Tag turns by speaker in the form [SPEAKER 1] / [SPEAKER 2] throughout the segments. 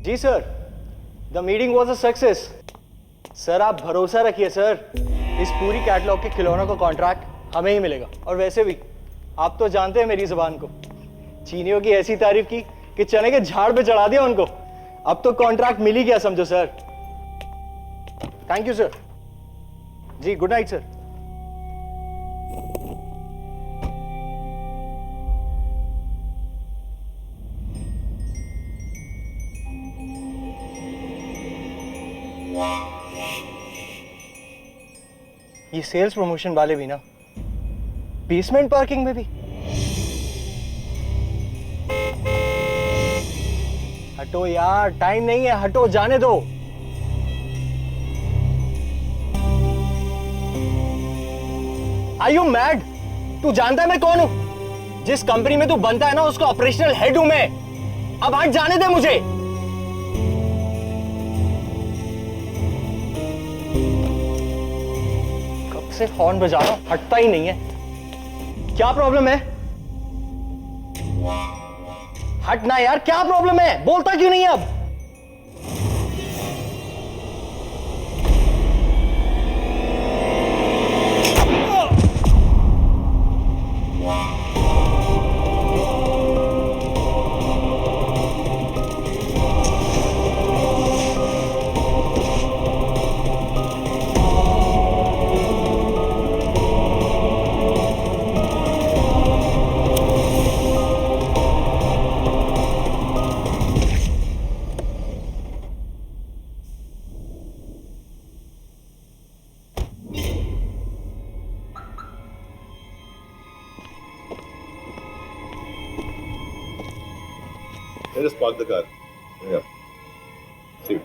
[SPEAKER 1] Ji sir, the meeting was a success. Sir आप भरोसा रखिए सर, इस पूरी कैटलॉग के खिलौनों का कॉन्ट्रैक्ट हमें ही मिलेगा। और वैसे भी आप तो जानते हैं मेरी जुबान को, चीनियों की ऐसी तारीफ की कि चने के झाड़ पे चढ़ा दिया उनको। अब तो कॉन्ट्रैक्ट मिल ही गया समझो सर। Thank you sir. जी गुड नाइट सर। ये सेल्स प्रमोशन वाले भी ना बेसमेंट पार्किंग में भी। हटो यार, टाइम नहीं है, हटो, जाने दो। Are you mad? तू जानता है मैं कौन हूं? जिस कंपनी में तू बनता है ना, उसका ऑपरेशनल हेड हूं मैं। अब हट, जाने दे मुझे। कब से हॉर्न बजा रहा हूं, हटता ही नहीं है। क्या प्रॉब्लम है? हटना यार, क्या प्रॉब्लम है? बोलता क्यों नहीं है अब?
[SPEAKER 2] I just park the car. Yeah. See.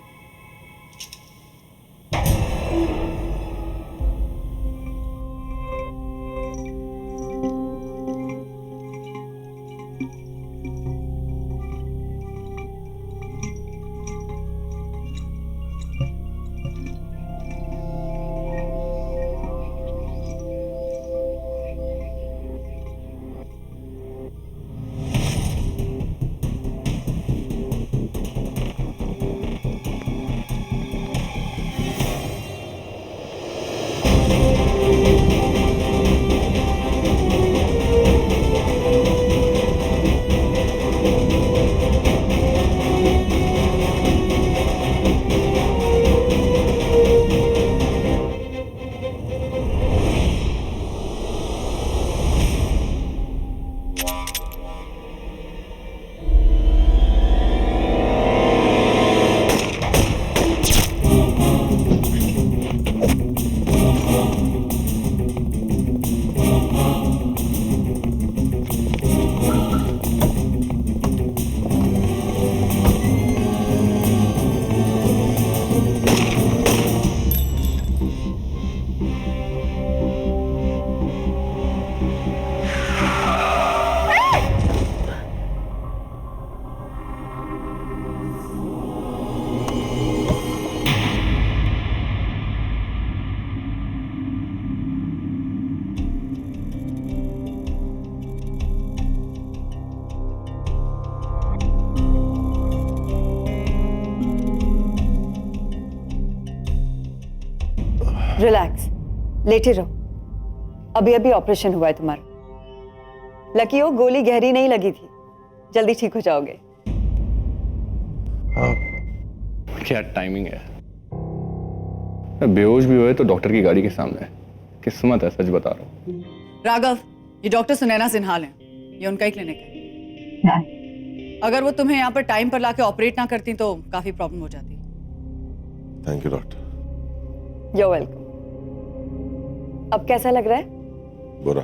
[SPEAKER 3] Relax, लेटे रहो। अभी अभी ऑपरेशन हुआ है तुम्हारा। लकी हो, गोली गहरी नहीं लगी थी, जल्दी ठीक हो जाओगे।
[SPEAKER 4] क्या टाइमिंग है। मैं बेहोश भी हुए तो डॉक्टर की गाड़ी के सामने। किस्मत है, सच बता रहा हूँ।
[SPEAKER 5] राघव, ये डॉक्टर सुनैना सिन्हाल हैं। ये उनका ही क्लिनिक है। अगर वो तुम्हें यहाँ पर टाइम पर लाके ऑपरेट ना करती तो काफी प्रॉब्लम हो जाती।
[SPEAKER 2] Thank you doctor.
[SPEAKER 3] You welcome. अब कैसा लग रहा है?
[SPEAKER 2] बुरा।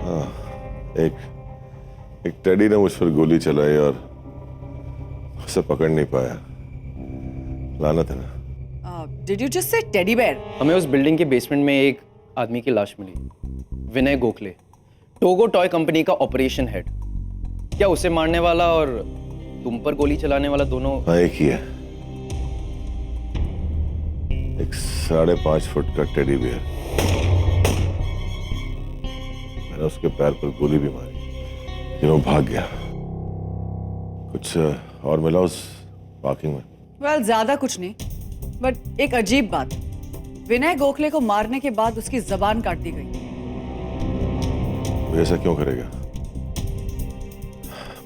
[SPEAKER 2] हाँ, एक टेडी ने मुझ पर गोली चलाई और उसे पकड़ नहीं पाया। लानत है ना।
[SPEAKER 5] Did you just say teddy bear?
[SPEAKER 6] हमें उस बिल्डिंग के बेसमेंट में एक आदमी की लाश मिली, विनय गोखले, टोगो टॉय कंपनी का ऑपरेशन हेड। क्या उसे मारने वाला और तुम पर गोली चलाने वाला दोनों?
[SPEAKER 2] हाँ, एक ही है। एक 5.5 फुट का टेडी बियर। मैंने उसके पैर पर गोली भी मारी, लेकिन वो भाग गया। कुछ और मिला उस पार्किंग में?
[SPEAKER 5] वेल, ज्यादा कुछ नहीं, बट एक अजीब बात, विनय गोखले को मारने के बाद उसकी जबान काट दी गई।
[SPEAKER 2] वो ऐसा क्यों करेगा?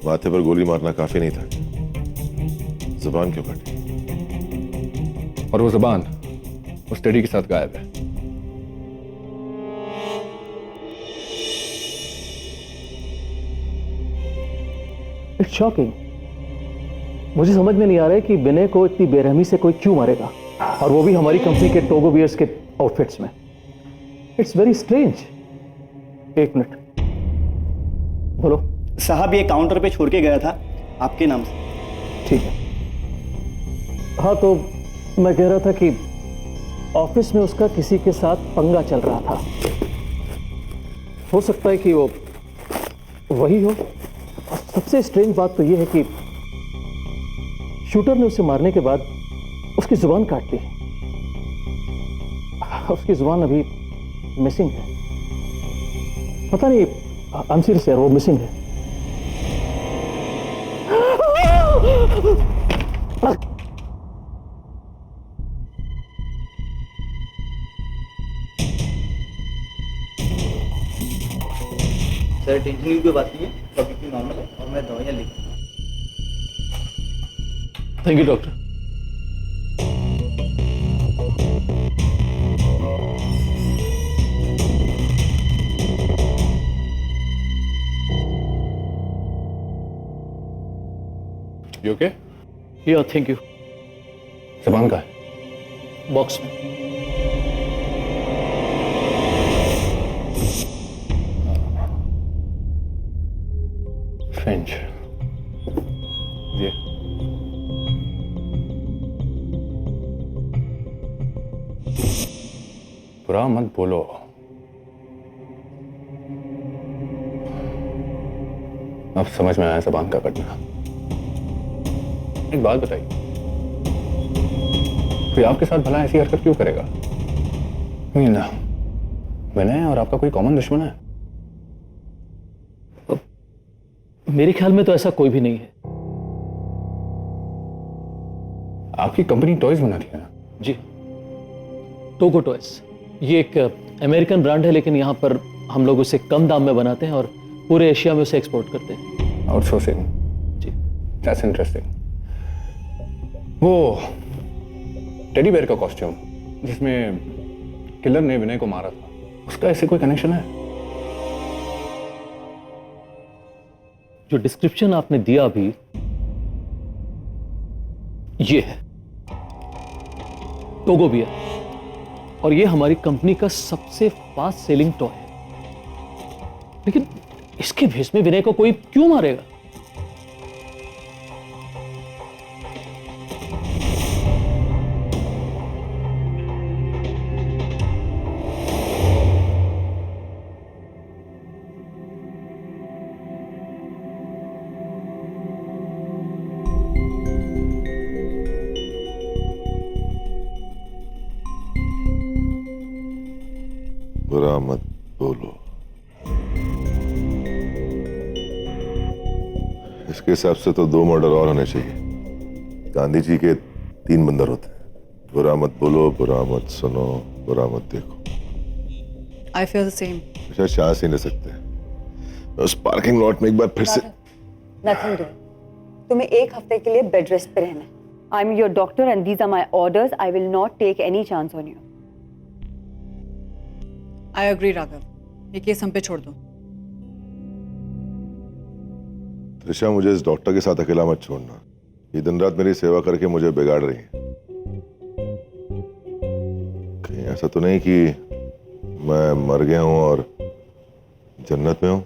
[SPEAKER 2] माथे पर गोली मारना काफी नहीं था, जुबान क्यों काटी?
[SPEAKER 4] और वो जुबान उस टेडी के साथ गायब है।
[SPEAKER 7] It's shocking. मुझे समझ में नहीं आ रहा है कि विनय को इतनी बेरहमी से कोई क्यों मारेगा, और वो भी हमारी कंपनी के टोगो बियर्स के आउटफिट्स में। It's very strange. एक मिनट, बोलो।
[SPEAKER 8] साहब, ये काउंटर पे छोड़ के गया था आपके नाम से।
[SPEAKER 7] ठीक है। हाँ, तो मैं कह रहा था कि ऑफिस में उसका किसी के साथ पंगा चल रहा था। हो सकता है कि वो वही हो। और सबसे स्ट्रेंज बात तो ये है कि शूटर ने उसे मारने के बाद उसकी जुबान काट दी। उसकी जुबान अभी मिसिंग है। पता नहीं, आई एम सीरियस यार, वो मिसिंग है।
[SPEAKER 8] सर, टेंशन की कोई बात नहीं है, टॉपिक नॉर्मल है और मैं दवाइयाँ लिख दूँगा।
[SPEAKER 7] Thank you doctor.
[SPEAKER 4] You okay?
[SPEAKER 7] या थैंक यू।
[SPEAKER 4] जुबान का है
[SPEAKER 7] बॉक्स में।
[SPEAKER 4] फ्रेंच ये बुरा मत बोलो। अब समझ में आया जुबान का कटना। एक बात बताइए, कोई आपके साथ भला ऐसी हरकत क्यों करेगा? ना, विनय और आपका कोई कॉमन दुश्मन है?
[SPEAKER 7] मेरे ख्याल में तो ऐसा कोई भी नहीं है।
[SPEAKER 4] आपकी कंपनी टॉयज बनाती है ना?
[SPEAKER 7] जी, टोगो टॉयज। ये एक अमेरिकन ब्रांड है, लेकिन यहाँ पर हम लोग उसे कम दाम में बनाते हैं और पूरे एशिया में उसे एक्सपोर्ट करते हैं।
[SPEAKER 4] आउटसोर्सिंग?
[SPEAKER 7] जी।
[SPEAKER 4] That's interesting. वो टेडी बेयर का कॉस्ट्यूम जिसमें किलर ने विनय को मारा था, उसका ऐसे कोई कनेक्शन है?
[SPEAKER 7] जो डिस्क्रिप्शन आपने दिया अभी, ये है टोगो बियर, और ये हमारी कंपनी का सबसे फास्ट सेलिंग टॉय है। लेकिन इसके भेष में विनय को कोई क्यों मारेगा?
[SPEAKER 2] बुरा मत बोलो। इसके हिसाब से तो 2 मर्डर और होने चाहिए। गांधी जी के 3 बंदर होते हैं। बुरा मत बोलो, बुरा मत सुनो, बुरा मत देखो।
[SPEAKER 5] I feel the same.
[SPEAKER 2] शायद चांस ही ले सकते हैं। उस पार्किंग लॉट में एक बार फिर से।
[SPEAKER 3] Nothing doing. तुम्हें 1 हफ्ते के लिए बेड रेस्ट पे रहना है। I am your doctor and these are my orders. I will not take any chance on you.
[SPEAKER 5] I agree Raghav, ये केस हम पे छोड़ दो।
[SPEAKER 2] त्रिशा, मुझे इस डॉक्टर के साथ अकेला मत छोड़ना। ये दिन रात मेरी सेवा करके मुझे बिगाड़ रही है। कहीं ऐसा तो नहीं कि मैं मर गया हूं और जन्नत में हूं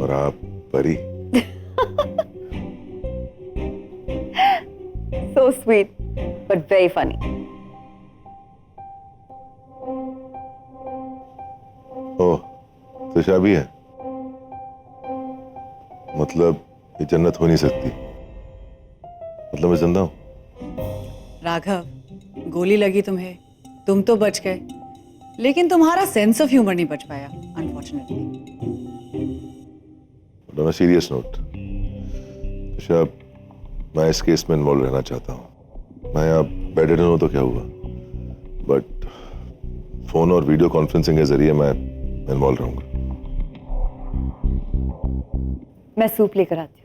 [SPEAKER 2] और आप परी?
[SPEAKER 3] So sweet, but very funny.
[SPEAKER 2] ओह, त्रिशा भी है? मतलब ये जन्नत हो नहीं सकती। मतलब मैं जिंदा हूं।
[SPEAKER 5] राघव, गोली लगी तुम्हें, तुम तो बच गए, लेकिन तुम्हारा सेंस ऑफ ह्यूमर नहीं बच पाया, unfortunately. Unfortunately.
[SPEAKER 2] On a serious note, मैं इस केस में इन्वॉल्व रहना चाहता हूँ। मैं यहाँ बेडेड हूँ तो क्या हुआ, बट फोन और वीडियो कॉन्फ्रेंसिंग के जरिए मैं इन्वॉल्व रहूंगा।
[SPEAKER 3] मैं सूप लेकर आती हूँ।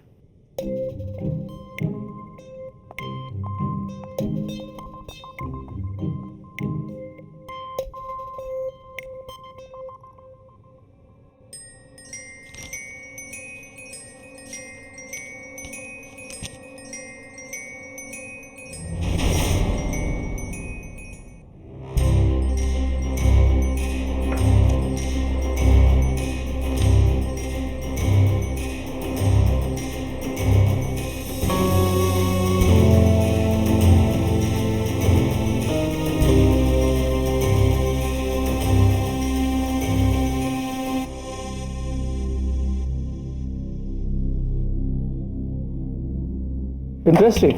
[SPEAKER 7] इंटरेस्टिंग।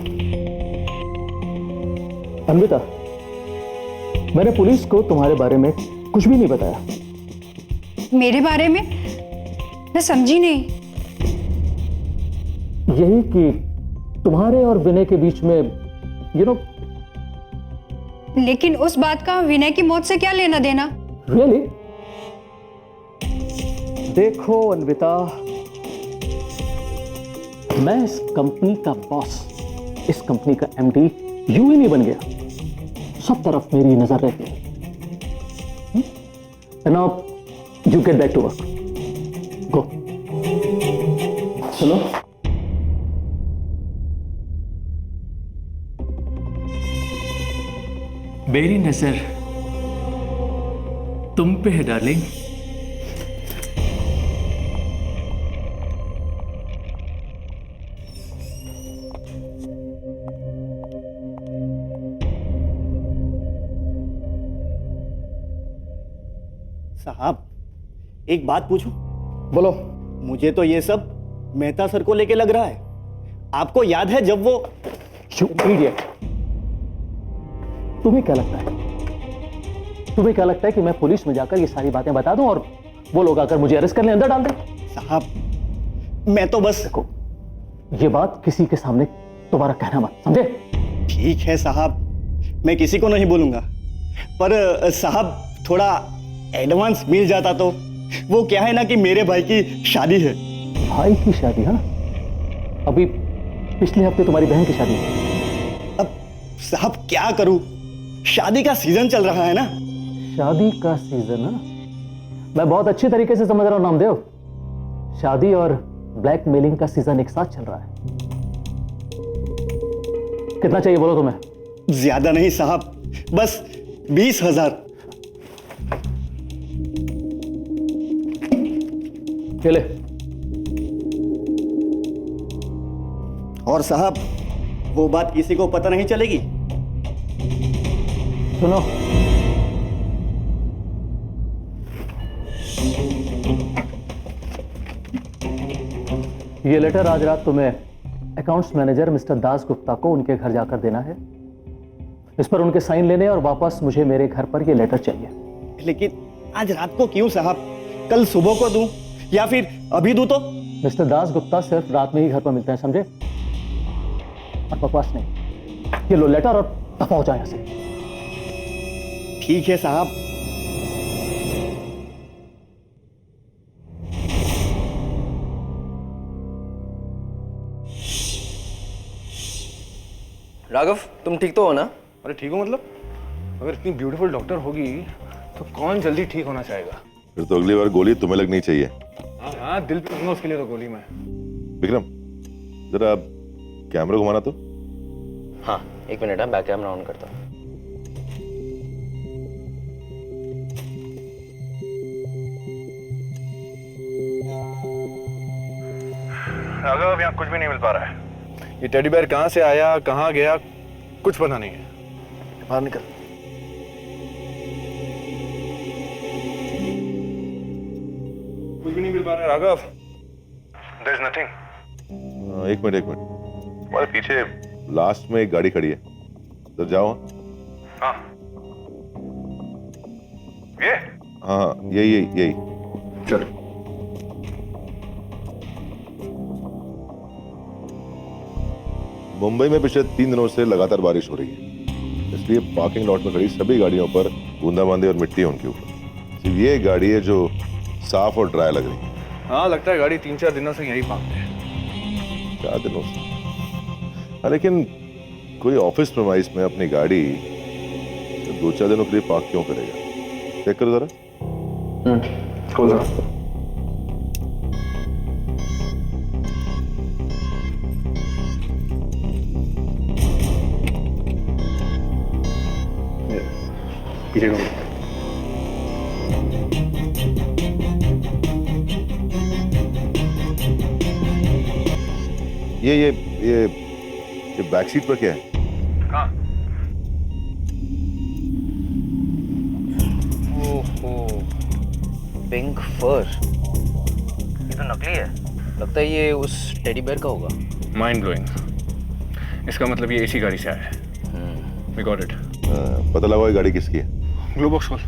[SPEAKER 7] अन्विता, मैंने पुलिस को तुम्हारे बारे में कुछ भी नहीं बताया।
[SPEAKER 9] मेरे बारे में? मैं समझी नहीं।
[SPEAKER 7] यही कि तुम्हारे और विनय के बीच में
[SPEAKER 9] लेकिन उस बात का विनय की मौत से क्या लेना देना?
[SPEAKER 7] रियली? देखो अन्विता, मैं इस कंपनी का बॉस, इस कंपनी का एमडी यूं ही नहीं बन गया। सब तरफ मेरी नजर रहती है। Now you get back to work. Go. चलो। मेरी नजर तुम पे है डार्लिंग।
[SPEAKER 8] साहब, एक बात पूछूं?
[SPEAKER 7] बोलो।
[SPEAKER 8] मुझे तो ये सब मेहता सर को लेके लग रहा है। आपको याद है जब वो
[SPEAKER 7] You idiot! तुम्हें क्या लगता है? तुम्हें क्या लगता है कि मैं पुलिस में जाकर ये सारी बातें बता दूं और वो लोग आकर मुझे अरेस्ट करने अंदर डाल दें?
[SPEAKER 8] साहब, मैं तो बस
[SPEAKER 7] देखो, ये बात किसी के सामने दोबारा कहना मत, समझे?
[SPEAKER 8] ठीक है साहब, मैं किसी को नहीं बोलूंगा, पर साहब थोड़ा एडवांस मिल जाता तो। वो क्या है ना कि मेरे भाई की शादी है।
[SPEAKER 7] भाई की शादी? हाँ, अभी पिछले हफ्ते तुम्हारी बहन की शादी है।
[SPEAKER 8] अब साहब क्या करूं, शादी का सीजन चल रहा है ना।
[SPEAKER 7] शादी का सीजन? हाँ, मैं बहुत अच्छी तरीके से समझ रहा हूं नामदेव। शादी और ब्लैकमेलिंग का सीजन एक साथ चल रहा है। कितना चाहिए बोलो तुम्हें?
[SPEAKER 8] ज्यादा नहीं साहब, बस 20,000।
[SPEAKER 7] ये ले।
[SPEAKER 8] और साहब, वो बात किसी को पता नहीं चलेगी।
[SPEAKER 7] सुनो, ये लेटर आज रात तुम्हें accounts manager mister Das Gupta को उनके घर जाकर देना है। इस पर उनके साइन लेने और वापस मुझे मेरे घर पर ये लेटर चाहिए।
[SPEAKER 8] लेकिन आज रात को क्यों साहब? कल सुबह को दूं या फिर अभी दूं तो?
[SPEAKER 7] मिस्टर दास गुप्ता सिर्फ रात में ही घर पर मिलते हैं, समझे? और बकवास नहीं। ये लो लेटर और दफा हो जाए यहां से।
[SPEAKER 8] ठीक है साहब।
[SPEAKER 6] राघव, तुम ठीक तो हो ना?
[SPEAKER 4] अरे ठीक हो मतलब? अगर इतनी ब्यूटीफुल डॉक्टर होगी तो कौन जल्दी ठीक होना चाहेगा?
[SPEAKER 2] फिर तो अगली बार गोली तुम्हें लगनी चाहिए।
[SPEAKER 4] हाँ हाँ, दिल पे लगूंगा उसके लिए तो गोली में।
[SPEAKER 2] विक्रम, जरा कैमरा घुमाना तो।
[SPEAKER 6] हाँ, एक मिनट, बैक कैमरा ऑन करता हूँ।
[SPEAKER 4] राघव, यहाँ कुछ भी नहीं मिल पा रहा है। ये टेडी बेयर कहाँ से आया, कहाँ गया, कुछ पता नहीं है। बाहर निकल। कुछ भी नहीं मिल पा रहा है राघव। There is nothing.
[SPEAKER 2] एक मिनट तुम्हारे पीछे लास्ट में एक गाड़ी खड़ी है, उधर जाओ।
[SPEAKER 4] हाँ, ये?
[SPEAKER 2] हाँ, यही।
[SPEAKER 4] चल।
[SPEAKER 2] मुंबई में पिछले 3 दिनों से लगातार बारिश हो रही है, इसलिए पार्किंग लॉट में खड़ी सभी गाड़ियों पर बूंदाबांदी और मिट्टी है उनके ऊपर। सिर्फ ये गाड़ी है जो साफ और ड्राई लग रही है।
[SPEAKER 4] हाँ, लगता है गाड़ी 3-4 दिनों से यही पार्क है।
[SPEAKER 2] 4 दिनों से? हाँ, लेकिन कोई ऑफिस प्रेमाइस में अपनी गाड़ी 2-4 दिनों के लिए पार्क क्यों करेगा? चेक करो जरा।
[SPEAKER 4] खोल जरा। पीछे को।
[SPEAKER 2] ये बैक सीट पर क्या है?
[SPEAKER 4] कहाँ?
[SPEAKER 6] ओहो, पिंक फर। ये तो नकली है। लगता है ये उस टेडी बेयर का होगा।
[SPEAKER 4] Mind blowing. इसका मतलब ये इसी गाड़ी से आया है। We got it.
[SPEAKER 2] पता लगा ये गाड़ी किसकी है?
[SPEAKER 4] ग्लो बॉक्स खोल।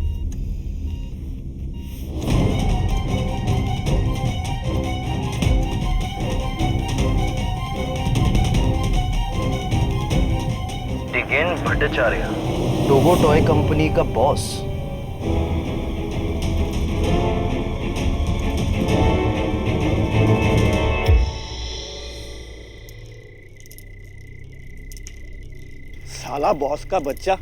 [SPEAKER 6] डिगेन भट्टाचार्य, टोगो टॉय कंपनी का बॉस।
[SPEAKER 8] साला बॉस का बच्चा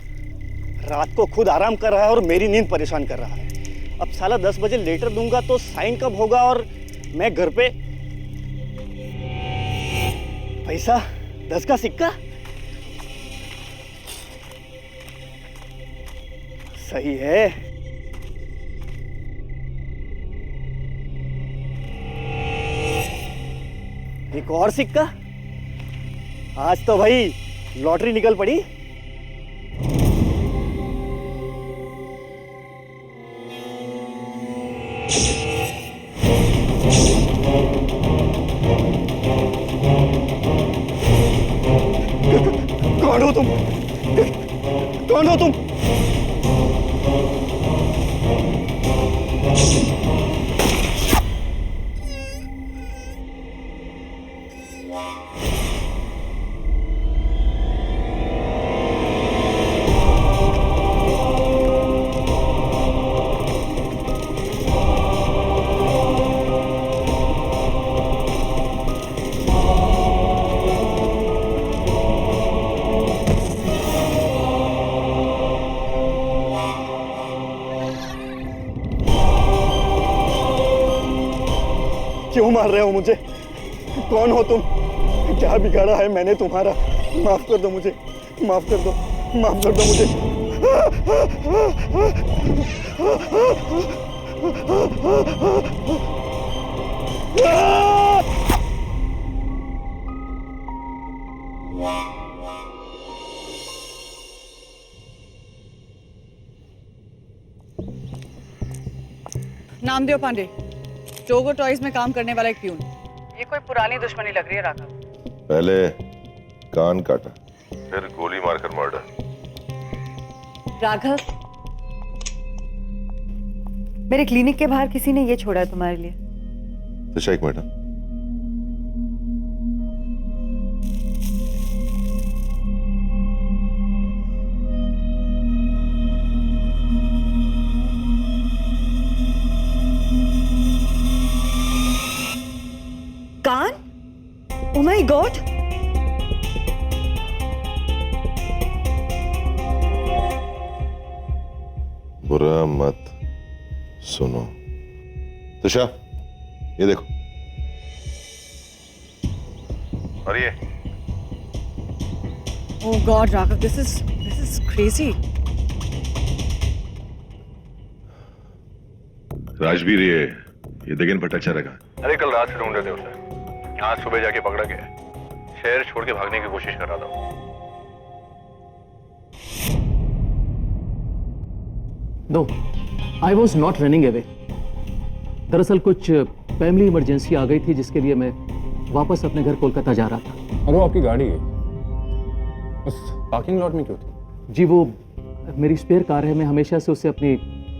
[SPEAKER 8] रात को खुद आराम कर रहा है और मेरी नींद परेशान कर रहा है। अब साला 10 बजे लेटर दूंगा तो साइन कब होगा और मैं घर पे पैसा 10 का सिक्का? सही है। एक और सिक्का? आज तो भाई लॉटरी निकल पड़ी। कौन हो तुम? कौन हो तुम? क्यों मार रहे हो मुझे? कौन हो तुम? क्या बिगाड़ा है मैंने तुम्हारा? माफ कर दो मुझे, माफ कर दो, माफ कर दो मुझे।
[SPEAKER 5] नामदेव पांडे, टोगो टॉयज में काम करने वाला एक प्यून। ये कोई पुरानी दुश्मनी लग रही है राघव।
[SPEAKER 2] पहले कान काटा, फिर गोली मारकर मर्डर।
[SPEAKER 3] राघव, मेरे क्लिनिक के बाहर किसी ने ये छोड़ा है तुम्हारे लिए।
[SPEAKER 2] तो एक मिनट।
[SPEAKER 3] कान? Oh my God!
[SPEAKER 2] बुरा मत सुनो। तुषा, ये देखो। और ये
[SPEAKER 5] Oh God, Raghav, this is crazy.
[SPEAKER 2] Rajveer, ये दिगेन भट्टाचार्य का।
[SPEAKER 4] अरे कल रात से ढूंढ रहे थे उसे। आज सुबह जाके पकड़ा गया। शहर छोड़ के भागने की कोशिश कर रहा था।
[SPEAKER 7] No, I was not running away. दरअसल कुछ फैमिली इमरजेंसी आ गई थी जिसके लिए मैं वापस अपने घर कोलकाता जा रहा था।
[SPEAKER 4] और वो आपकी गाड़ी उस पार्किंग लॉट में क्यों थी?
[SPEAKER 7] जी, वो मेरी स्पेयर कार है। मैं हमेशा से उसे अपनी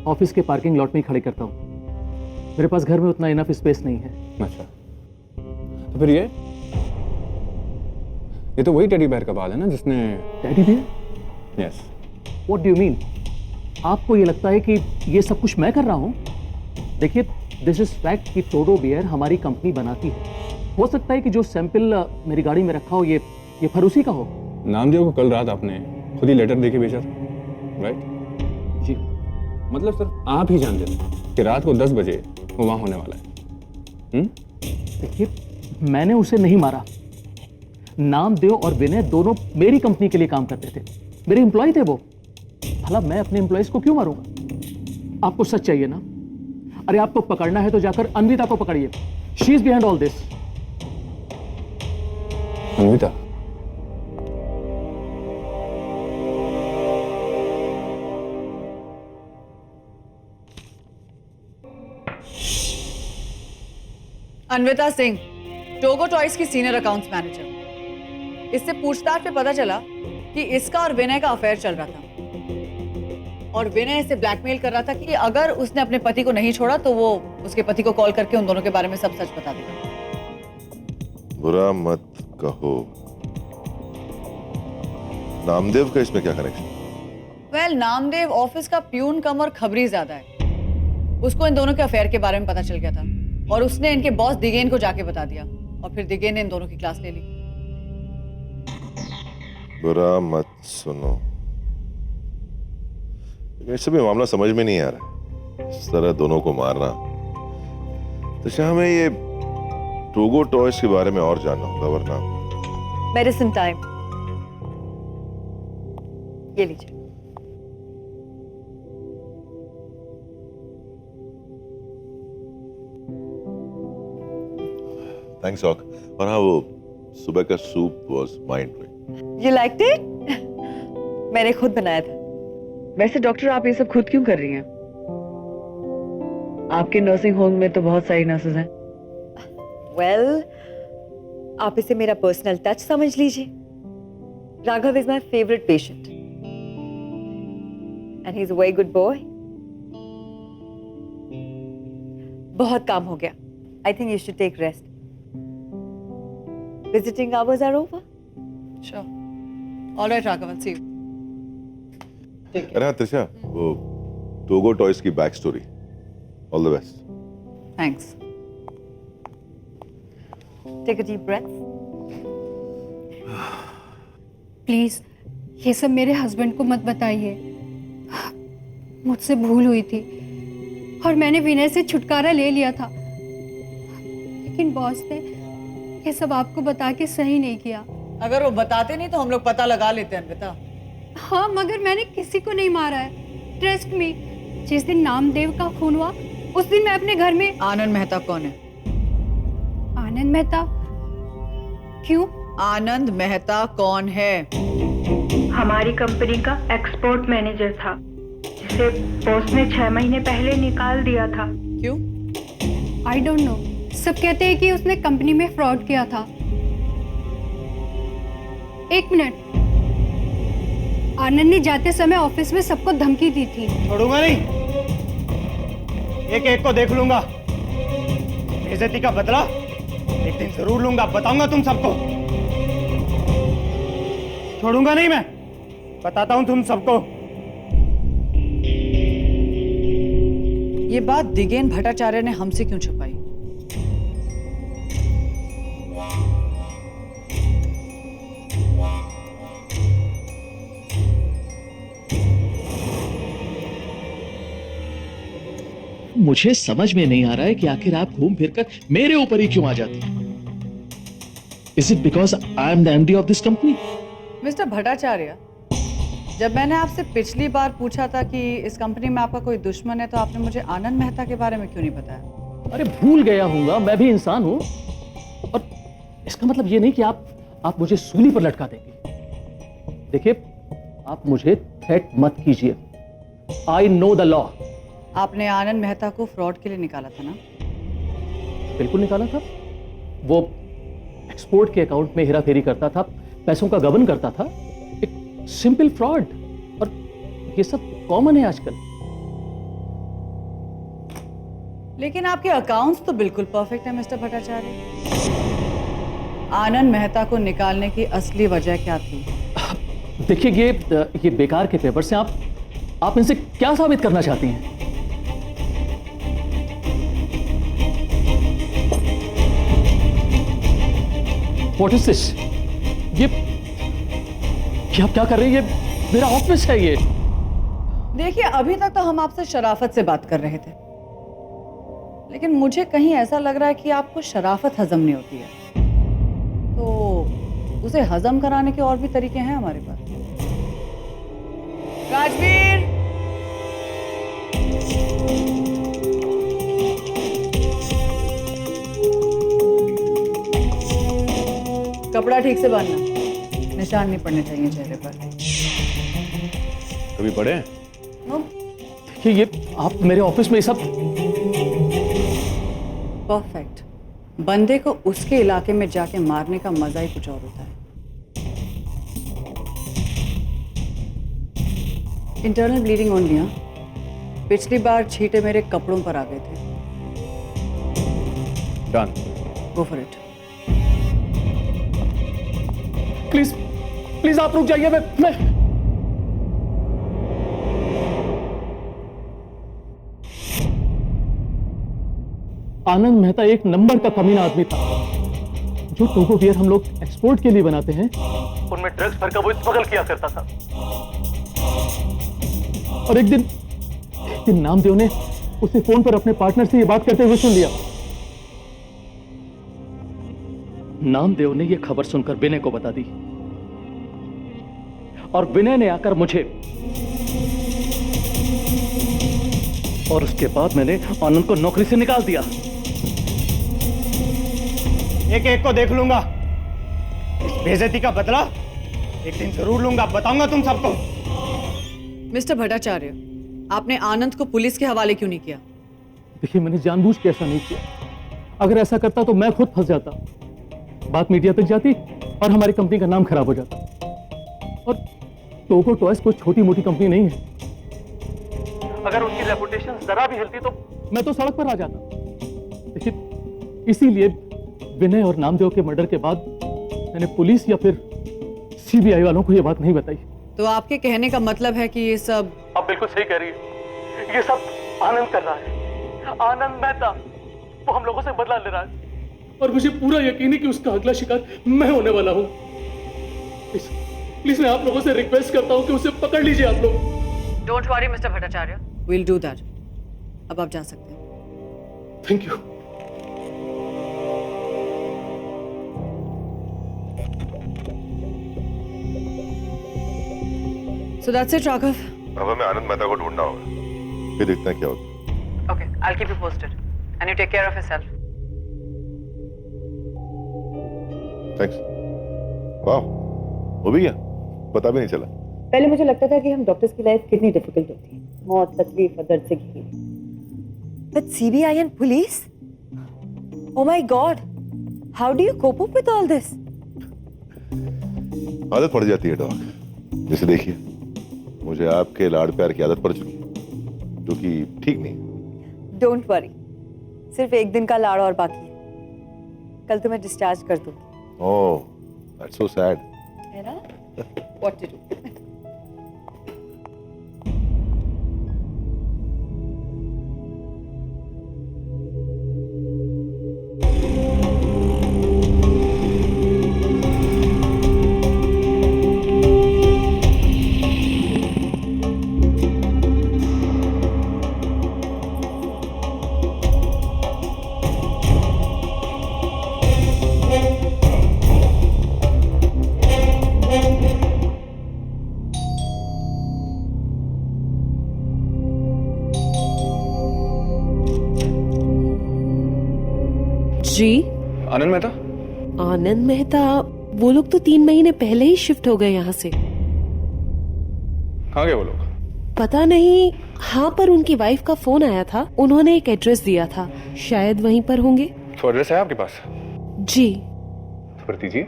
[SPEAKER 7] ऑफिस के पार्किंग लॉट में ही खड़ी करता हूँ। मेरे पास घर में उतना इनफ स्पेस नहीं है।
[SPEAKER 4] अच्छा, तो फिर ये तो वही टेडी बेयर का बाल है ना जिसने।
[SPEAKER 7] Teddy bear?
[SPEAKER 4] Yes.
[SPEAKER 7] What do you mean? आपको ये लगता है कि ये सब कुछ मैं कर रहा हूँ? देखिए, दिस इज फैक्ट कि टोडो बियर हमारी कंपनी बनाती है। हो सकता है कि जो सैंपल मेरी गाड़ी में रखा हो ये फरूसी का हो।
[SPEAKER 4] नामदेव को कल रात आपने खुद ही लेटर देके भेजा था, राइट?
[SPEAKER 7] जी।
[SPEAKER 4] मतलब सर आप ही जानते थे कि रात को 10 बजे वो वहां होने वाला है।
[SPEAKER 7] देखिए, मैंने उसे नहीं मारा। नामदेव और विनय दोनों मेरी कंपनी के लिए काम करते थे, मेरे एम्प्लॉय थे वो। भला मैं अपने एम्प्लॉयज को क्यों मारूंगा? आपको सच चाहिए ना? अरे आपको पकड़ना है तो जाकर अन्विता को पकड़िए। She is behind all this.
[SPEAKER 4] Anvita?
[SPEAKER 5] Anvita Singh, Togo toys की सीनियर अकाउंट्स मैनेजर। इससे पूछताछ पे पता चला कि इसका और विनय का अफेयर चल रहा था और विनय इसे ब्लैकमेल कर रहा था कि अगर उसने अपने पति को नहीं छोड़ा तो वो उसके पति को कॉल करके उन दोनों के बारे में सब सच बता देगा।
[SPEAKER 2] बुरा मत कहो। नामदेव का इसमें क्या कनेक्शन?
[SPEAKER 5] वेल, नामदेव ऑफिस का प्यून कम और खबरी ज्यादा है। उसको इन दोनों के अफेयर के बारे में पता चल गया था और उसने इनके बॉस दिगेन को जाके बता दिया और फिर दिगेन ने इन दोनों की क्लास ले ली।
[SPEAKER 2] बुरा मत सुनो, इससे भी मामला समझ में नहीं आ रहा। इस तरह दोनों को मारना। तो शायद हमें ये टोगो टॉयज के बारे में और जानना होगा, वरना
[SPEAKER 3] मेडिसिन टाइम। ये लीजिए।
[SPEAKER 2] Thanks doc. और हाँ, वो सुबह का soup was mind blowing.
[SPEAKER 3] You liked it? मैंने खुद बनाया था।
[SPEAKER 5] वैसे डॉक्टर, आप ये सब खुद क्यों कर रही हैं? आपके नर्सिंग होम में तो बहुत सारी नर्सेज हैं।
[SPEAKER 3] Well, आप इसे मेरा पर्सनल टच समझ लीजिए। Raghav is my favourite patient and he is a very good boy. बहुत काम हो गया। I think you should take rest. Visiting hours are over.
[SPEAKER 5] Sure. All right, Raghav, I'll see you.
[SPEAKER 2] अरे हाँ त्रिशा, वो टोगो टॉयज की back story. All the best.
[SPEAKER 5] Thanks.
[SPEAKER 3] Take a deep breath.
[SPEAKER 9] Please ये सब मेरे हस्बैंड को मत बताइए। मुझसे भूल हुई थी और मैंने विनय से छुटकारा ले लिया था, लेकिन बॉस ने ये सब आपको बता के सही नहीं किया।
[SPEAKER 5] अगर वो बताते नहीं तो हम लोग पता लगा लेते हैं अन्विता।
[SPEAKER 9] हाँ, मगर मैंने किसी को नहीं मारा है। ट्रस्ट मी, जिस दिन नामदेव का खून हुआ उस दिन मैं अपने घर में।
[SPEAKER 5] आनंद मेहता कौन है?
[SPEAKER 9] आनंद मेहता? क्यों?
[SPEAKER 5] आनंद मेहता कौन है?
[SPEAKER 10] हमारी कंपनी का एक्सपोर्ट मैनेजर था, जिसे बॉस ने 6 महीने पहले निकाल दिया था।
[SPEAKER 5] क्यों?
[SPEAKER 9] I don't know. सब कहते हैं कि उसने कंपनी में फ्रॉड किया था। एक मिनट, आनंद ने जाते समय ऑफिस में सबको धमकी दी थी।
[SPEAKER 8] छोड़ूंगा नहीं, एक एक को देख लूंगा। बेइज्जती का बदला एक दिन जरूर लूंगा, बताऊंगा तुम सबको। छोड़ूंगा नहीं मैं, बताता हूं तुम सबको।
[SPEAKER 5] ये बात दिगेन भट्टाचार्य ने हमसे क्यों छुपाई?
[SPEAKER 7] मुझे समझ में नहीं आ रहा है कि आखिर आप घूम फिरकर मेरे ऊपर ही क्यों आ जाती हैं? Is it because I am the MD of this company?
[SPEAKER 5] Mister Bhattacharya, जब मैंने आपसे पिछली बार पूछा था कि इस कंपनी में आपका कोई दुश्मन है तो आपने मुझे आनंद मेहता के बारे में क्यों नहीं बताया?
[SPEAKER 7] अरे भूल गया हूंगा, मैं भी इंसान हूं। और इसका मतलब ये नहीं कि आप मुझे सूली पर लटका देंगे। देखिए, आप मुझे थ्रेट मत कीजिए। I know the law.
[SPEAKER 5] आपने आनंद मेहता को फ्रॉड के लिए निकाला था ना?
[SPEAKER 7] बिल्कुल निकाला था। वो एक्सपोर्ट के अकाउंट में हेरा फेरी करता था, पैसों का गबन करता था। एक सिंपल फ्रॉड। और ये सब कॉमन है आजकल।
[SPEAKER 5] लेकिन आपके अकाउंट्स तो बिल्कुल परफेक्ट है मिस्टर भट्टाचार्य। आनंद मेहता को निकालने की असली वजह क्या थी?
[SPEAKER 7] देखिए, ये बेकार के पेपर्स हैं। आप इनसे क्या साबित करना चाहती हैं? What is this? ये आप क्या कर रही है? मेरा ऑफिस है ये।
[SPEAKER 5] देखिए, अभी तक तो हम आपसे शराफत से बात कर रहे थे, लेकिन मुझे कहीं ऐसा लग रहा है कि आपको शराफत हजम नहीं होती है, तो उसे हजम कराने के और भी तरीके हैं हमारे पास। राजवीर, कपड़ा ठीक से बांधना, निशान नहीं पड़ने चाहिए चेहरे पर।
[SPEAKER 4] कभी पढ़े?
[SPEAKER 7] देखिए, ये आप मेरे ऑफिस में ये सब।
[SPEAKER 5] परफेक्ट। बंदे को उसके इलाके में जाके मारने का मजा ही कुछ और होता है। Internal bleeding only. हाँ, पिछली बार छींटे मेरे कपड़ों पर आ गए थे।
[SPEAKER 4] Done.
[SPEAKER 5] Go for it.
[SPEAKER 7] Please आप रुक जाइए। मैं आनंद मेहता एक नंबर का कमीना आदमी था। जो टोगो बियर हम लोग एक्सपोर्ट के लिए बनाते हैं, उनमें ड्रग्स भरकर वो स्मगल किया करता था। और एक दिन नामदेव ने उसे फोन पर अपने पार्टनर से ये बात करते हुए सुन लिया। नामदेव ने यह खबर सुनकर विनय को बता दी और विनय ने आकर मुझे, और उसके बाद मैंने आनंद को नौकरी से निकाल दिया।
[SPEAKER 1] एक एक को देख लूंगा। इस बेइज्जती का बदला एक दिन जरूर लूंगा, बताऊंगा तुम सबको।
[SPEAKER 5] मिस्टर भट्टाचार्य, आपने आनंद को पुलिस के हवाले क्यों नहीं किया?
[SPEAKER 7] देखिए, मैंने जानबूझ के ऐसा नहीं किया। अगर ऐसा करता तो मैं खुद फंस जाता, बात मीडिया तक जाती और हमारी कंपनी का नाम खराब हो जाता। और टोगो टॉयज कोई छोटी मोटी कंपनी नहीं है। अगर उनकी रेपुटेशन जरा भी हिलती तो मैं तो सड़क पर आ जाता। देखिए, इसीलिए विनय और नामदेव के मर्डर के बाद मैंने पुलिस या फिर सीबीआई वालों को यह बात नहीं बताई।
[SPEAKER 5] तो आपके कहने का मतलब है कि ये सब?
[SPEAKER 7] आप बिल्कुल सही कह रही है। ये सब आनंद कर रहा है। आनंद मेहता, वो हम लोगों से बदला ले रहा है और मुझे पूरा यकीन है कि उसका अगला शिकार मैं होने वाला हूं। प्लीज मैं आप लोगों से रिक्वेस्ट करता हूं कि उसे पकड़ लीजिए आप लोग।
[SPEAKER 5] Don't worry mister Bhattacharya, will do that. अब आप जा सकते हैं।
[SPEAKER 7] Thank you.
[SPEAKER 5] So that's it, Raghav.
[SPEAKER 2] अब हमें आनंद मेहता को ढूंढना होगा, फिर देखते हैं क्या होता है।
[SPEAKER 5] Okay, I'll keep you posted. And you take care of yourself.
[SPEAKER 2] Thanks. वाह, हो भी गया, पता भी नहीं चला।
[SPEAKER 3] पहले मुझे लगता था कि हम डॉक्टर्स की लाइफ कितनी डिफिकल्ट होती है, मौत, तकलीफ और दर्द से घिरी। But CBI and police? Oh my God! How do you cope up with all this?
[SPEAKER 2] आदत पड़ जाती है डॉग। जैसे देखिए, मुझे आपके लाड़ प्यार की आदत पड़ चुकी है, जो कि ठीक नहीं।
[SPEAKER 3] Don't worry, सिर्फ एक दिन का लाड़ और बाकी है। कल तुम्हें डिस्चार्ज कर दूंगी।
[SPEAKER 2] Oh, that's so sad.
[SPEAKER 3] है ना? What to do?
[SPEAKER 11] जी,
[SPEAKER 4] आनंद मेहता?
[SPEAKER 11] आनंद मेहता, वो लोग तो 3 महीने पहले ही शिफ्ट हो गए यहाँ से।
[SPEAKER 4] कहाँ गए वो लोग?
[SPEAKER 11] पता नहीं। हाँ, पर उनकी वाइफ का फोन आया था, उन्होंने एक एड्रेस दिया था, शायद वहीं पर होंगे।
[SPEAKER 4] तो एड्रेस है आपके पास?
[SPEAKER 11] जी।
[SPEAKER 4] तो फिर दीजिए।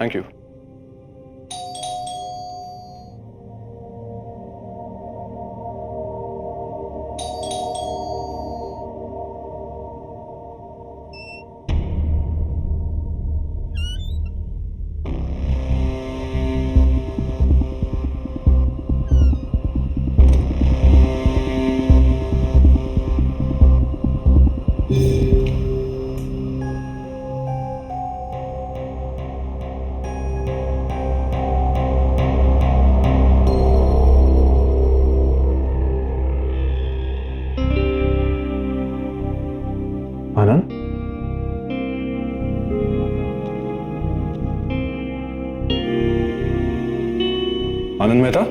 [SPEAKER 4] Thank you. आनंद मेहता?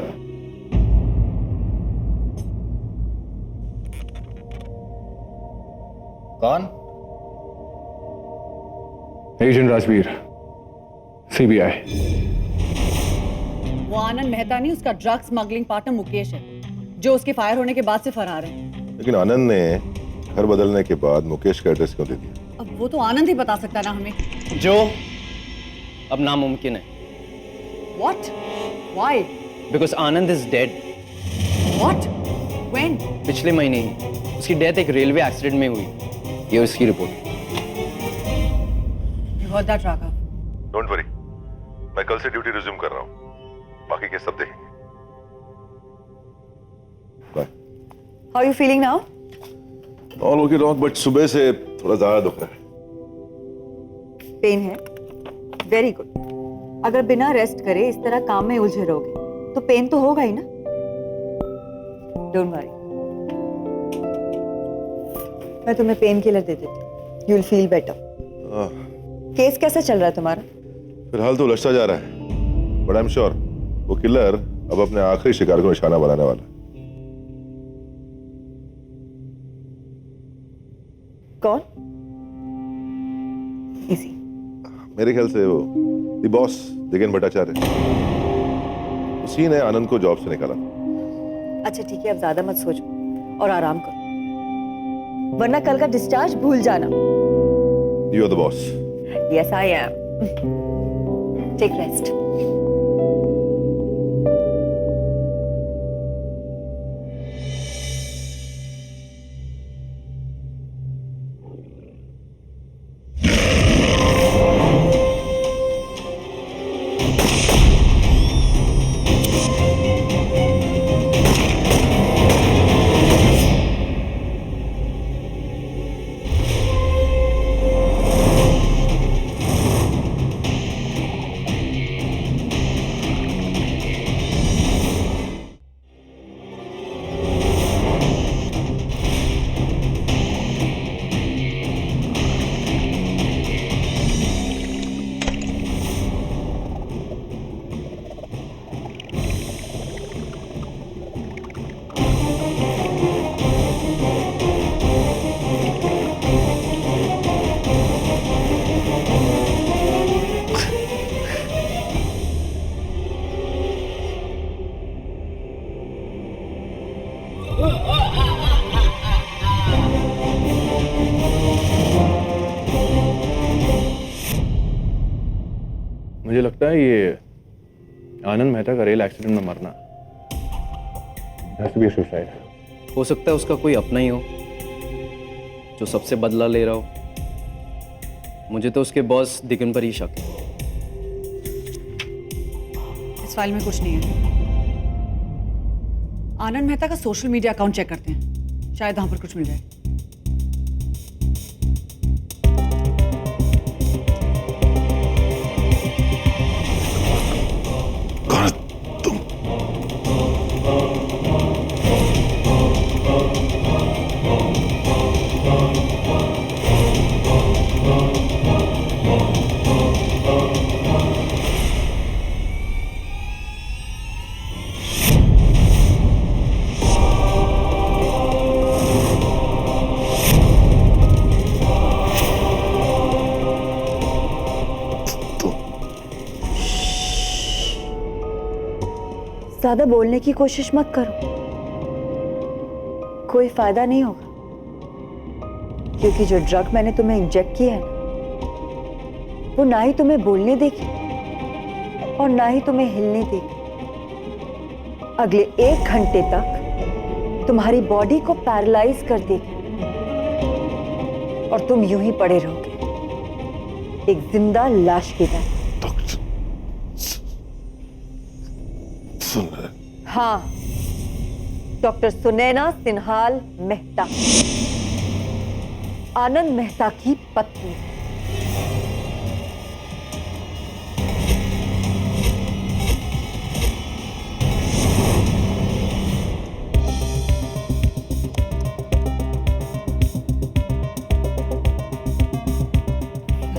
[SPEAKER 6] कौन?
[SPEAKER 4] Agent Rajveer, CBI.
[SPEAKER 5] वो आनंद मेहता नहीं, उसका ड्रग स्मगलिंग पार्टनर मुकेश है, जो उसके फायर होने के बाद से फरार है।
[SPEAKER 2] लेकिन आनंद ने घर बदलने के बाद मुकेश का एड्रेस क्यों दे दिया?
[SPEAKER 5] अब वो तो आनंद ही बता सकता ना हमें।
[SPEAKER 6] जो अब नामुमकिन है।
[SPEAKER 5] What? Why?
[SPEAKER 6] Because Anand is dead.
[SPEAKER 5] What? When?
[SPEAKER 6] पिछले महीने ही उसकी डेथ एक रेलवे एक्सीडेंट में हुई। ये उसकी report.
[SPEAKER 5] You heard that, Raghav?
[SPEAKER 2] Don't worry, मैं कल से ड्यूटी रिज्यूम कर रहा हूँ, बाकी के सब देखेंगे। Bye.
[SPEAKER 3] How are you feeling now?
[SPEAKER 2] All okay doc, but सुबह से थोड़ा ज्यादा दुख रहा है।
[SPEAKER 3] पेन है? Very good. अगर बिना रेस्ट करे इस तरह काम में उलझे रहोगे तो पेन तो होगा ही ना। डोंट वरी, मैं तुम्हें पेन किलर दे देती हूँ। You will feel better. Case कैसा चल रहा है तुम्हारा?
[SPEAKER 2] फिलहाल तो उलझता जा रहा है, बट आई एम श्योर वो किलर अब अपने आखिरी शिकार को निशाना बनाने वाला है।
[SPEAKER 3] कौन? इसी?
[SPEAKER 2] मेरे ख्याल से वो द बॉस दिगन भट्टाचार्य, उसी ने आनंद को जॉब से निकाला।
[SPEAKER 3] अच्छा ठीक है, अब ज्यादा मत सोचो और आराम करो, वरना कल का डिस्चार्ज भूल जाना।
[SPEAKER 2] You are the boss.
[SPEAKER 3] Yes I am. Take rest.
[SPEAKER 4] मुझे लगता है ये आनंद मेहता का रेल एक्सीडेंट में मरना सुसाइड।
[SPEAKER 6] हो सकता है उसका कोई अपना ही हो जो सबसे बदला ले रहा हो। मुझे तो उसके बॉस दिगन पर ही शक है।
[SPEAKER 5] इस फाइल में कुछ नहीं है। आनंद मेहता का सोशल मीडिया अकाउंट चेक करते हैं, शायद वहां पर कुछ मिल जाए।
[SPEAKER 3] ज्यादा बोलने की कोशिश मत करो, कोई फायदा नहीं होगा, क्योंकि जो ड्रग मैंने तुम्हें इंजेक्ट किया है ना, वो ना ही तुम्हें बोलने देगी और ना ही तुम्हें हिलने देगी। अगले 1 घंटे तक तुम्हारी बॉडी को पैरालाइज कर देगी और तुम यूं ही पड़े रहोगे एक जिंदा लाश की तरह। हाँ, डॉक्टर सुनैना सिन्हाल मेहता, आनंद मेहता की पत्नी।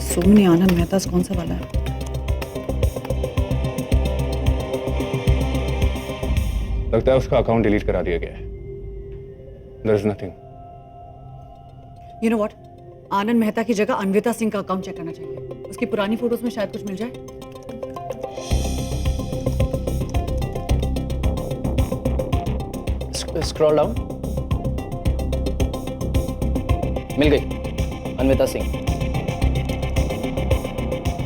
[SPEAKER 5] सुमनी आनंद मेहता कौन सा वाला है?
[SPEAKER 4] लगता है उसका अकाउंट डिलीट करा दिया गया है। There is nothing.
[SPEAKER 5] You know what, Anand Mehta की जगह अन्विता सिंह का अकाउंट चेक करना चाहिए। उसकी पुरानी फोटोज में शायद कुछ मिल जाए।
[SPEAKER 6] Scroll down. मिल गई, Anvita Singh.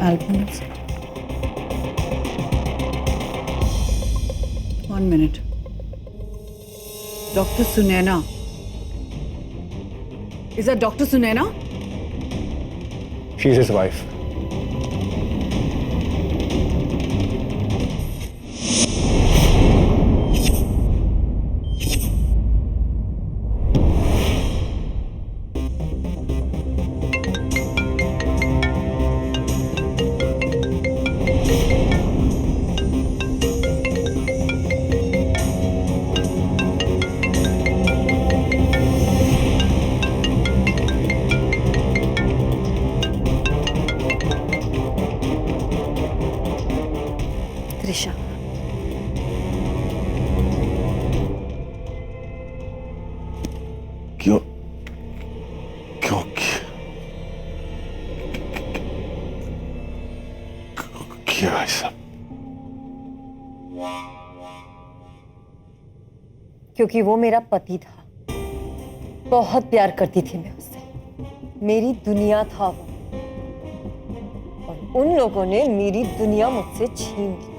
[SPEAKER 5] Albums. 1 minute. Dr. Sunaina. Is that Dr. Sunaina?
[SPEAKER 4] She is his wife.
[SPEAKER 3] Trisha,
[SPEAKER 2] क्यों क्यों क्या ऐसा?
[SPEAKER 3] क्योंकि वो मेरा पति था। बहुत प्यार करती थी मैं उससे। मेरी दुनिया था वो। और उन लोगों ने मेरी दुनिया मुझसे छीन ली।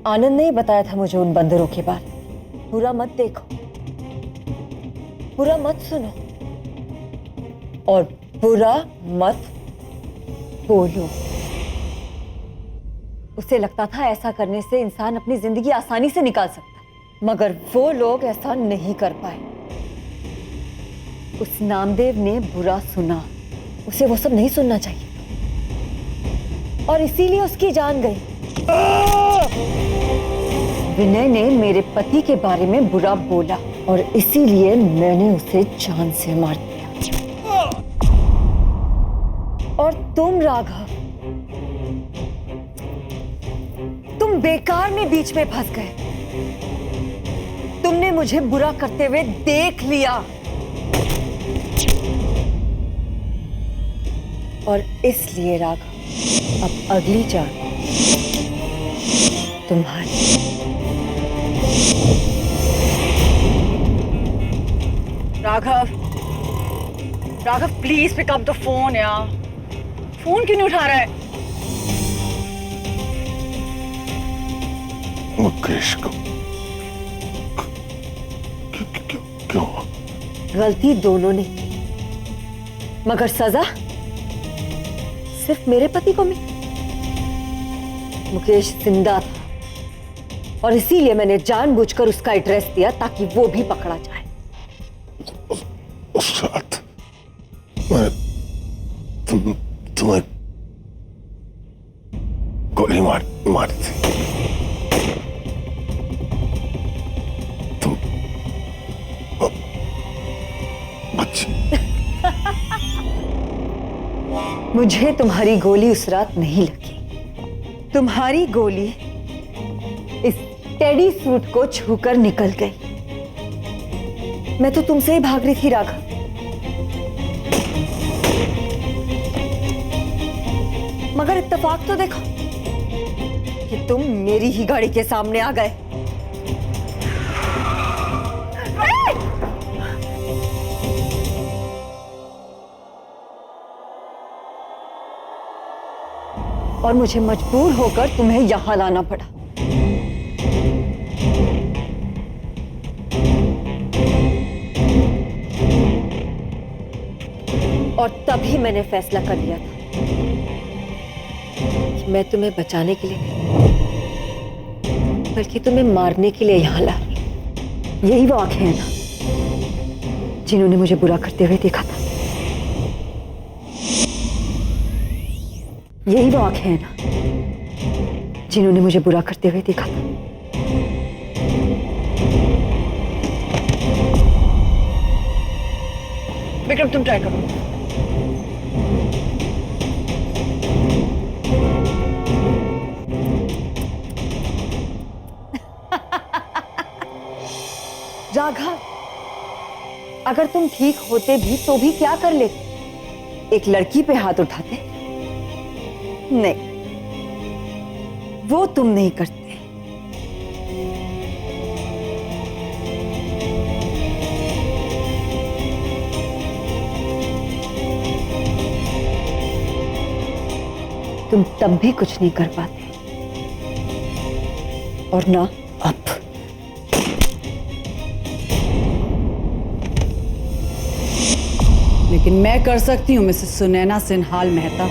[SPEAKER 3] आनंद ने ही बताया था मुझे उन बंदरों के बारे में। बुरा मत देखो, बुरा मत सुनो और बुरा मत बोलो। उसे लगता था ऐसा करने से इंसान अपनी जिंदगी आसानी से निकाल सकता है, मगर वो लोग ऐसा नहीं कर पाए। उस नामदेव ने बुरा सुना, उसे वो सब नहीं सुनना चाहिए और इसीलिए उसकी जान गई। विनय ने मेरे पति के बारे में बुरा बोला और इसीलिए मैंने उसे जान से मार दिया। और तुम राघव, तुम बेकार में बीच में फंस गए। तुमने मुझे बुरा करते हुए देख लिया और इसलिए राघव, अब अगली जान तुम्हारी।
[SPEAKER 5] Raghav, Raghav please pick up the phone यार। फोन क्यों नहीं उठा रहा है?
[SPEAKER 2] मुकेश को क्यों?
[SPEAKER 3] गलती दोनों ने की, मगर सजा सिर्फ मेरे पति को मिली। मुकेश जिंदा था और इसीलिए मैंने जानबूझकर उसका एड्रेस दिया ताकि वो भी पकड़ा जाए।
[SPEAKER 2] उस रात मैं तुम्हें गोली मारी थी। तुम बच्ची।
[SPEAKER 3] मुझे तुम्हारी गोली उस रात नहीं लगी। तुम्हारी गोली इस टेडी सूट को छूकर निकल गई। मैं तो तुमसे ही भाग रही थी राघव। मगर इत्तेफाक तो देखो कि तुम मेरी ही गाड़ी के सामने आ गए। और मुझे मजबूर होकर तुम्हें यहां लाना पड़ा। और तभी मैंने फैसला कर लिया था कि मैं तुम्हें बचाने के लिए नहीं, बल्कि तुम्हें मारने के लिए यहां ला रही हूं। यही वो आंखें हैं ना जिन्होंने मुझे बुरा करते हुए देखा था। यही वो आंखें हैं ना जिन्होंने मुझे बुरा करते हुए देखा था।
[SPEAKER 5] विक्रम तुम ट्राई करो।
[SPEAKER 3] आघात। अगर तुम ठीक होते भी तो भी क्या कर लेते? एक लड़की पे हाथ उठाते? नहीं, वो तुम नहीं करते। तुम तब भी कुछ नहीं कर पाते, और ना अब।
[SPEAKER 5] लेकिन मैं कर सकती हूँ Mrs Sunaina Sinhal Mehta.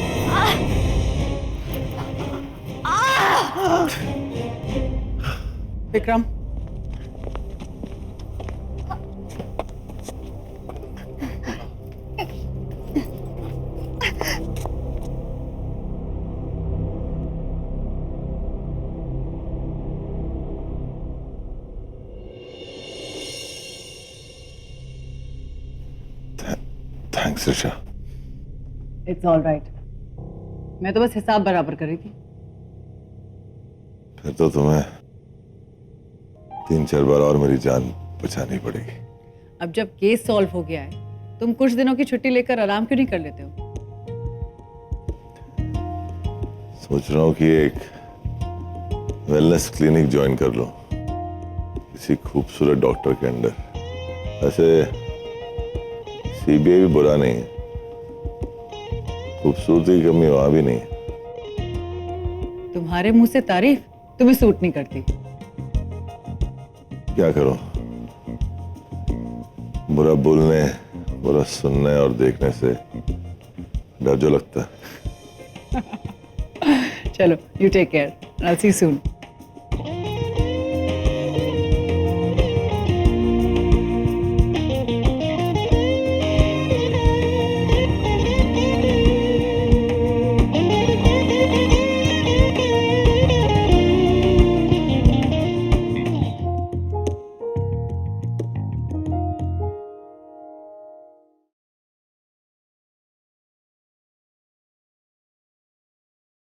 [SPEAKER 5] Vikram,
[SPEAKER 2] thanks Risha.
[SPEAKER 5] It's all right. मैं तो बस हिसाब बराबर कर रही थी।
[SPEAKER 2] फिर तो तुम्हें 3-4 बार और मेरी जान बचानी पड़ेगी।
[SPEAKER 5] अब जब केस सॉल्व हो गया है, तुम कुछ दिनों की छुट्टी लेकर आराम क्यों नहीं कर लेते हो?
[SPEAKER 2] सोच रहा हूँ कि एक वेलनेस क्लिनिक ज्वाइन कर लो किसी खूबसूरत डॉक्टर के अंडर। ऐसे सीबीआई भी बुरा नहीं है, खूबसूरती की कमी वहां भी नहीं है।
[SPEAKER 5] तुम्हारे मुंह से तारीफ तुम्हें सूट नहीं करती।
[SPEAKER 2] क्या करो, बुरा बोलने, बुरा सुनने और देखने से डर जो लगता है।
[SPEAKER 5] चलो, you take care, I will see you soon.